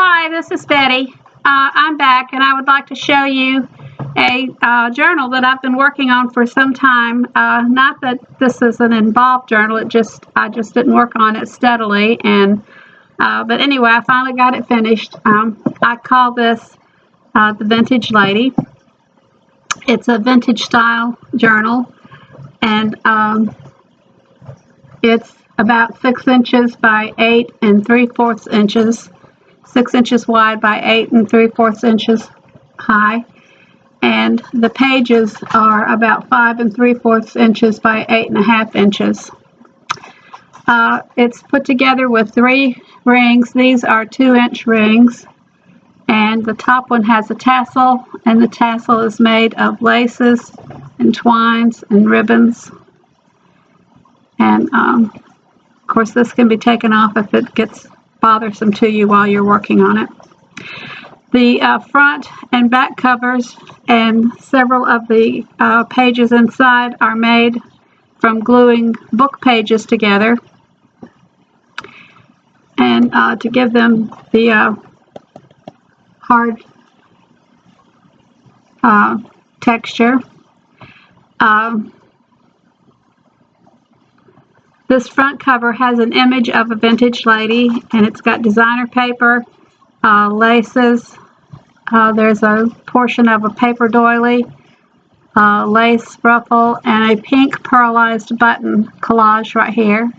Hi, this is Betty. I'm back and I would like to show you a journal that I've been working on for some time. Not that this is an involved journal, I just didn't work on it steadily. But anyway, I finally got it finished. I call this the Vintage Lady. It's a vintage style journal, and it's about 6 inches by 8 3/4 inches. 6 inches wide by 8 3/4 inches high, and the pages are about 5 3/4 inches by 8 1/2 inches. It's put together with 3 rings. These are 2-inch rings, and the top one has a tassel, and the tassel is made of laces and twines and ribbons. And of course, this can be taken off if it gets bothersome to you while you're working on it. The front and back covers and several of the pages inside are made from gluing book pages together, and to give them the hard texture. This front cover has an image of a vintage lady, and it's got designer paper, laces. There's a portion of a paper doily, lace ruffle, and a pink pearlized button collage right here.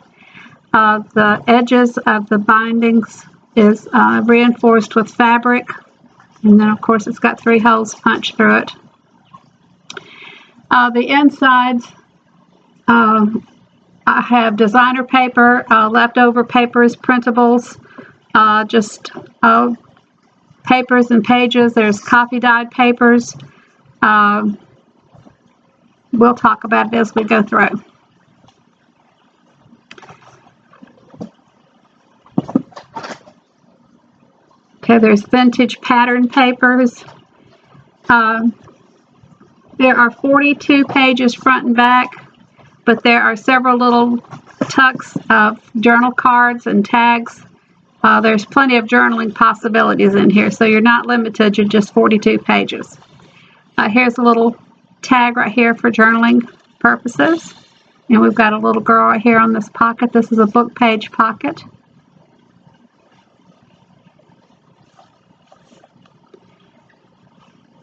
The edges of the bindings is reinforced with fabric, and then of course it's got 3 holes punched through it. The insides, I have designer paper, leftover papers, printables, just papers and pages. There's coffee dyed papers. We'll talk about it as we go through. Okay, there's vintage pattern papers. There are 42 pages front and back, but there are several little tucks of journal cards and tags. There's plenty of journaling possibilities in here, so you're not limited to just 42 pages. Here's a little tag right here for journaling purposes. And we've got a little girl right here on this pocket. This is a book page pocket.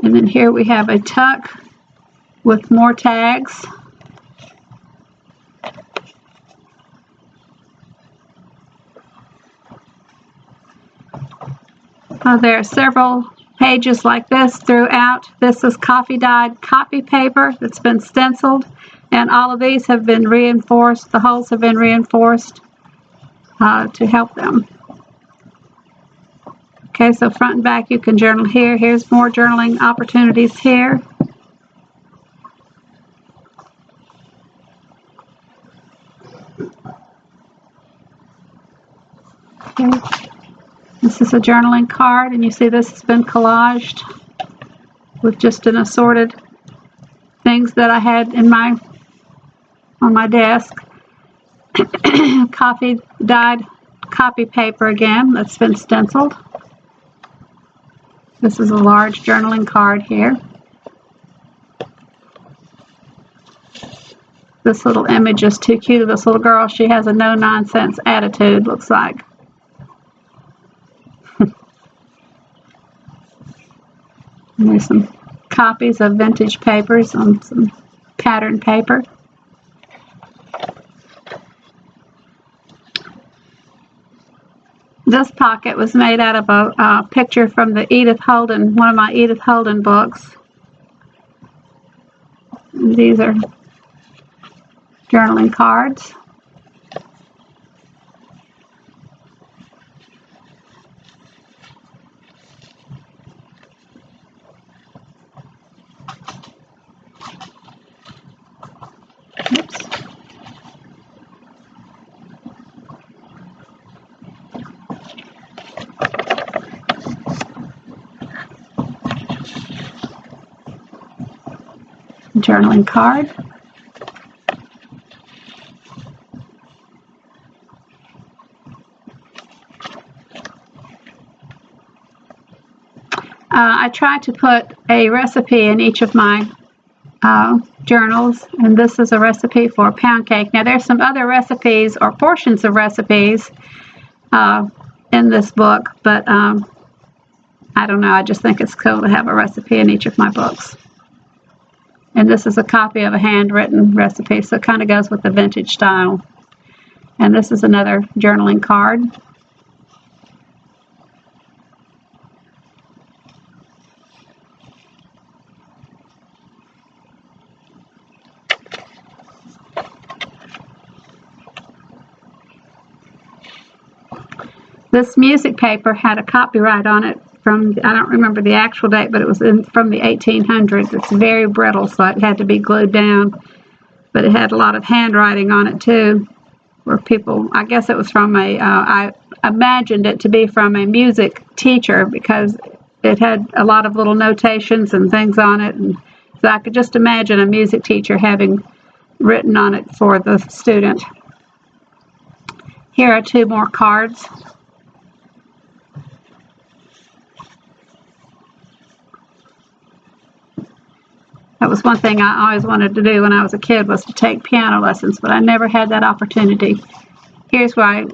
And then here we have a tuck with more tags. There are several pages like this throughout. This is coffee dyed copy paper that's been stenciled, and all of these have been reinforced. The holes have been reinforced to help them. Okay, so front and back you can journal here. Here's more journaling opportunities here. Okay. This is a journaling card, and you see this has been collaged with just an assorted things that I had in on my desk. Coffee dyed copy paper again that's been stenciled. This is a large journaling card here. This little image is too cute of this little girl. She has a no-nonsense attitude, looks like. And there's some copies of vintage papers on some pattern paper. This pocket was made out of a picture from the Edith Holden, one of my Edith Holden books. And these are journaling cards. Oops. Journaling card. I try to put a recipe in each of my journals, and this is a recipe for a pound cake. Now there's some other recipes or portions of recipes in this book, but I don't know, I just think it's cool to have a recipe in each of my books. And this is a copy of a handwritten recipe, so it kind of goes with the vintage style. And this is another journaling card. This music paper had a copyright on it from, I don't remember the actual date, but it was from the 1800s. It's very brittle, so it had to be glued down. But it had a lot of handwriting on it too, where people, I guess it was from I imagined it to be from a music teacher because it had a lot of little notations and things on it. And so I could just imagine a music teacher having written on it for the student. Here are two more cards. That was one thing I always wanted to do when I was a kid, was to take piano lessons, but I never had that opportunity. Here's where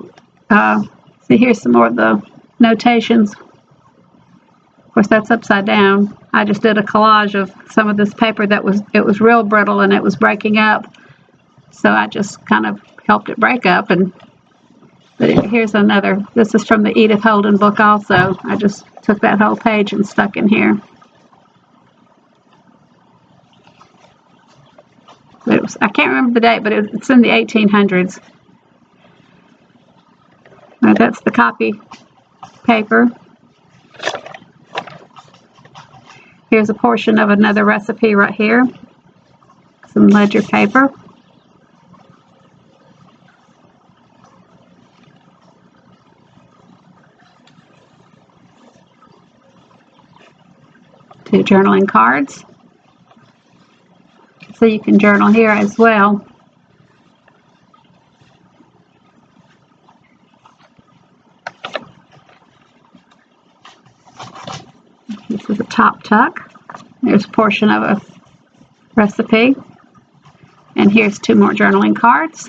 see, here's some more of the notations. Of course, that's upside down. I just did a collage of some of this paper that was real brittle and it was breaking up. So I just kind of helped it break up. But here's another. This is from the Edith Holden book also. I just took that whole page and stuck in here. I can't remember the date, but it's in the 1800s. That's the copy paper. Here's a portion of another recipe right here. Some ledger paper. Two journaling cards. So you can journal here as well. This is a top tuck. There's a portion of a recipe. And here's two more journaling cards.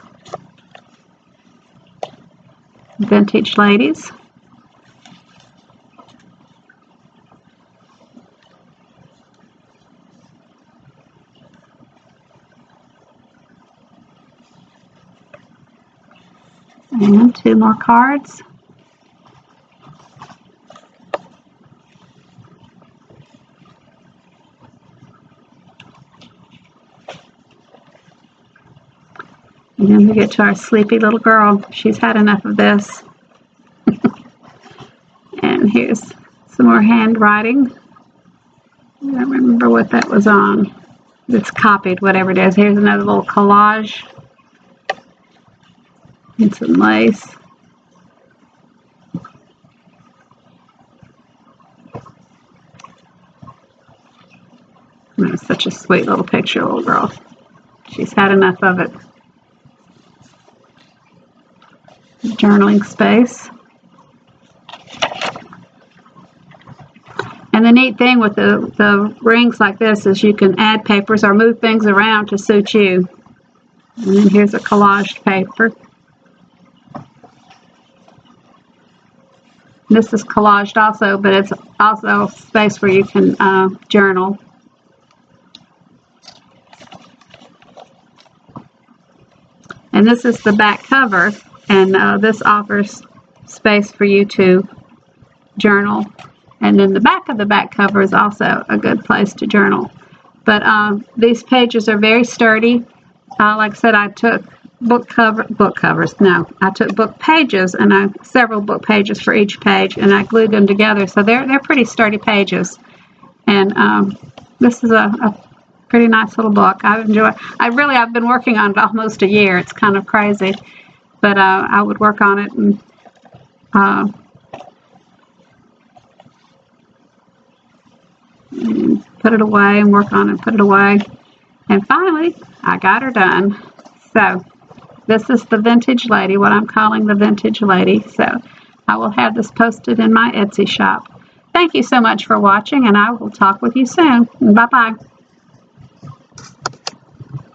Vintage Ladies. And two more cards. And then we get to our sleepy little girl. She's had enough of this. And here's some more handwriting. I don't remember what that was on. It's copied, whatever it is. Here's another little collage. And some lace. It's such a sweet little picture, little girl. She's had enough of it. Journaling space. And the neat thing with the rings like this is you can add papers or move things around to suit you. And then here's a collaged paper. This is collaged also, but it's also a space where you can journal. And this is the back cover, and this offers space for you to journal. And then the back of the back cover is also a good place to journal. But these pages are very sturdy. Like I said, I took I took book pages, and several book pages for each page, and I glued them together. So they're pretty sturdy pages. And this is a pretty nice little book. I've been working on it almost a year. It's kind of crazy, but I would work on it and put it away and work on it, put it away. And finally, I got her done. So this is the Vintage Lady, what I'm calling the Vintage Lady. So I will have this posted in my Etsy shop. Thank you so much for watching, and I will talk with you soon. Bye-bye.